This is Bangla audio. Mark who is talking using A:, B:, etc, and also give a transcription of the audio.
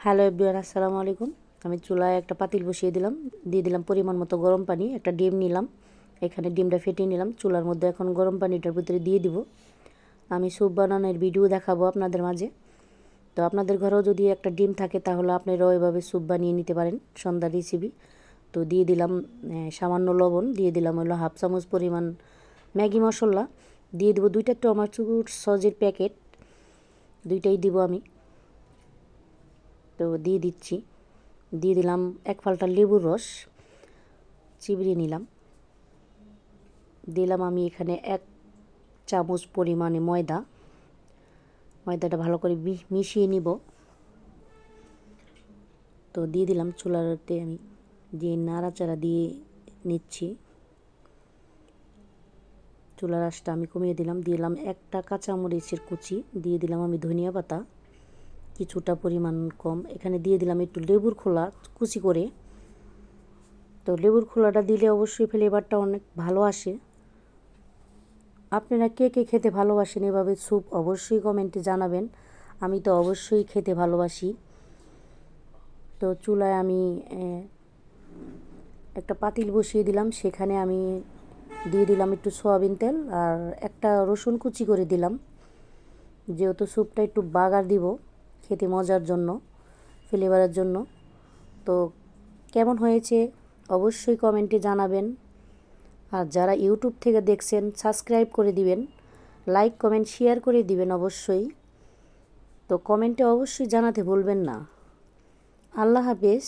A: হ্যালো এভরিওয়ান, আসসালামু আলাইকুম। আমি চুলায় একটা পাতিল বসিয়ে দিলাম, দিয়ে দিলাম পরিমাণ মতো গরম পানি, একটা ডিম নিলাম, এখানে ডিমটা ফেটিয়ে নিলাম। চুলার মধ্যে এখন গরম পানিটার ভিতরে দিয়ে দিব। আমি স্যুপ বানানোর ভিডিও দেখাবো আপনাদের মাঝে। তো আপনাদের ঘরেও যদি একটা ডিম থাকে তাহলে আপনারাও এভাবে স্যুপ বানিয়ে নিতে পারেন, সন্ধ্যার রেসিপি। তো দিয়ে দিলাম সামান্য লবণ, দিয়ে দিলাম হলো হাফ চামচ পরিমাণ ম্যাগি মশলা, দিয়ে দেবো 2টা টমেটোর সসের প্যাকেট, 2টাই দিব আমি। তো দিয়ে দিচ্ছি, দিয়ে দিলাম 1 ফালটা লেবুর রস, চিবিয়ে নিলাম। দিলাম আমি এখানে 1 চামচ পরিমাণে ময়দাটা ভালো করে মিশিয়ে নিব। তো দিয়ে দিলাম চুলাতে, আমি দিয়ে নাড়াচাড়া দিয়ে নিচ্ছি। চুলার আঁচটা আমি কমিয়ে দিলাম একটা কাঁচামরিচের কুচি, দিয়ে দিলাম আমি ধনিয়া পাতা কিছুটা পরিমাণ কম, এখানে দিয়ে দিলাম একটু লেবুর খোলা কুচি করে। তো লেবুর খোলাটা দিলে অবশ্যই ফ্লেভারটা অনেক ভালো আসে। আপনারা কে কে খেতে ভালোবাসেন এভাবে স্যুপ অবশ্যই কমেন্টে জানাবেন। আমি তো অবশ্যই খেতে ভালোবাসি। তো চুলায় আমি একটা পাতিল বসিয়ে দিলাম, সেখানে আমি দিয়ে দিলাম একটু সয়াবিন তেল আর একটা রসুন কুচি করে দিলাম, যেহেতু স্যুপটা একটু বাগার দিব খেতে মজার জন্য, ফ্লেভারের জন্য। তো কেমন হয়েছে অবশ্যই কমেন্টে জানাবেন। আর যারা ইউটিউব থেকে দেখছেন সাবস্ক্রাইব করে দিবেন, লাইক কমেন্ট শেয়ার করে দিবেন অবশ্যই। তো কমেন্টে অবশ্যই জানাতে ভুলবেন না। আল্লাহ হাফেজ।